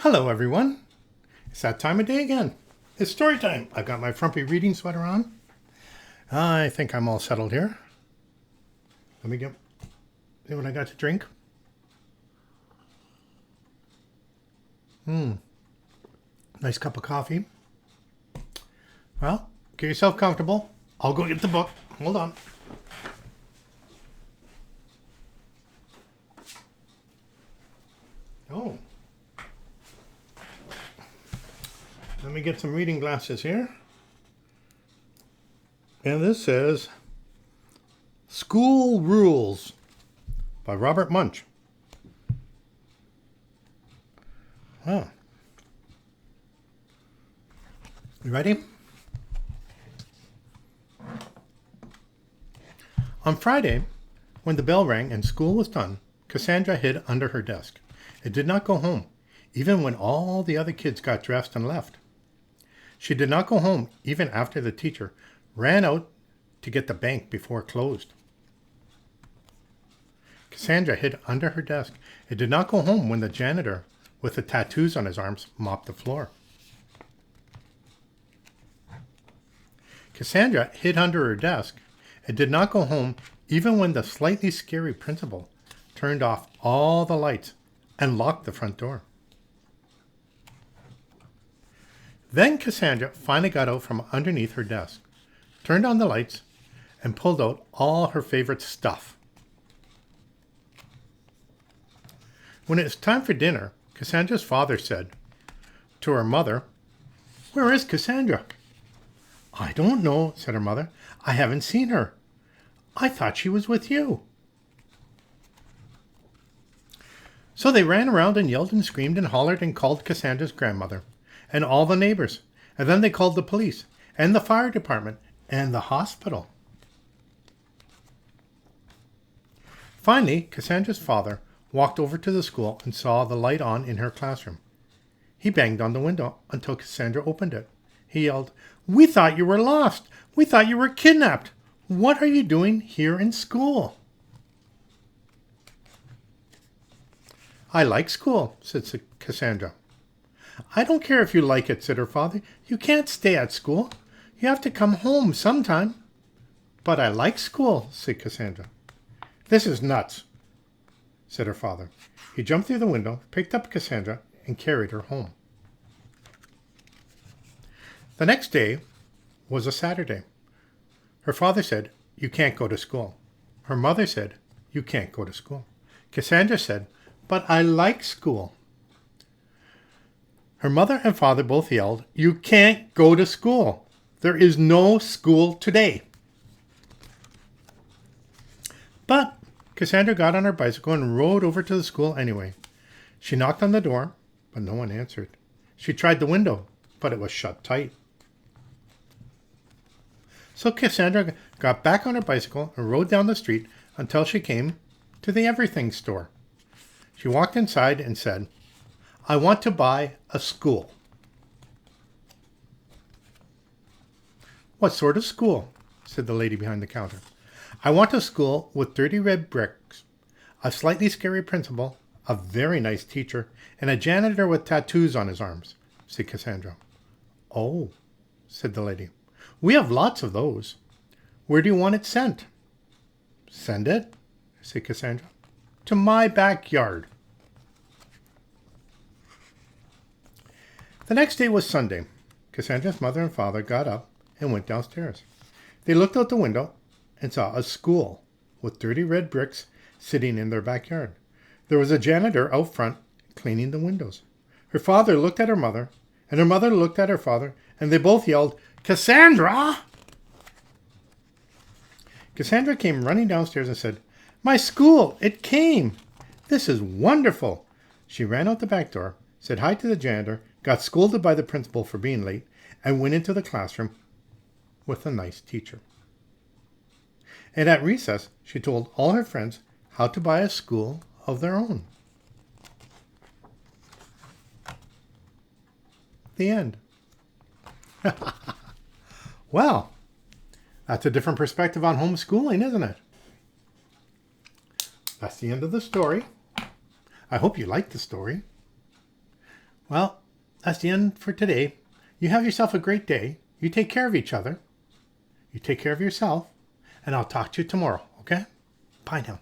Hello, everyone. It's that time of day again. It's story time. I've got my frumpy reading sweater on. I think I'm all settled here. Let me see what I got to drink. Nice cup of coffee. Well, get yourself comfortable. I'll go get the book. Hold on. Oh. Let me get some reading glasses here. And this says School Rules by Robert Munsch. Wow. You ready? On Friday, when the bell rang and school was done, Cassandra hid under her desk and did not go home, even when all the other kids got dressed and left. She did not go home even after the teacher ran out to get the bank before it closed. Cassandra hid under her desk and did not go home when the janitor, with the tattoos on his arms, mopped the floor. Cassandra hid under her desk and did not go home even when the slightly scary principal turned off all the lights and locked the front door. Then Cassandra finally got out from underneath her desk, turned on the lights, and pulled out all her favorite stuff. When it was time for dinner, Cassandra's father said to her mother, "Where is Cassandra?" "I don't know," said her mother. "I haven't seen her. I thought she was with you." So they ran around and yelled and screamed and hollered and called Cassandra's grandmother and all the neighbors. And then they called the police and the fire department and the hospital. Finally, Cassandra's father walked over to the school and saw the light on in her classroom. He banged on the window until Cassandra opened it. He yelled, "We thought you were lost. We thought you were kidnapped. What are you doing here in school?" "I like school," said Cassandra. "I don't care if you like it," said her father. "You can't stay at school. You have to come home sometime." "But I like school," said Cassandra. "This is nuts," said her father. He jumped through the window, picked up Cassandra, and carried her home. The next day was a Saturday. Her father said, "You can't go to school." Her mother said, "You can't go to school." Cassandra said, "But I like school." Her mother and father both yelled, "You can't go to school. There is no school today." But Cassandra got on her bicycle and rode over to the school anyway. She knocked on the door, but no one answered. She tried the window, but it was shut tight. So Cassandra got back on her bicycle and rode down the street until she came to the everything store. She walked inside and said, "I want to buy a school." "What sort of school?" said the lady behind the counter. "I want a school with dirty red bricks, a slightly scary principal, a very nice teacher, and a janitor with tattoos on his arms," said Cassandra. "Oh," said the lady. "We have lots of those. Where do you want it sent?" "Send it," said Cassandra, "to my backyard." The next day was Sunday. Cassandra's mother and father got up and went downstairs. They looked out the window and saw a school with dirty red bricks sitting in their backyard. There was a janitor out front cleaning the windows. Her father looked at her mother, and her mother looked at her father, and they both yelled, "Cassandra!" Cassandra came running downstairs and said, "My school! It came! This is wonderful!" She ran out the back door, said hi to the janitor, got scolded by the principal for being late, and went into the classroom with a nice teacher. And at recess, she told all her friends how to buy a school of their own. The end. Well, that's a different perspective on homeschooling, isn't it? That's the end of the story. I hope you liked the story. Well, that's the end for today. You have yourself a great day. You take care of each other. You take care of yourself. And I'll talk to you tomorrow, okay? Bye now.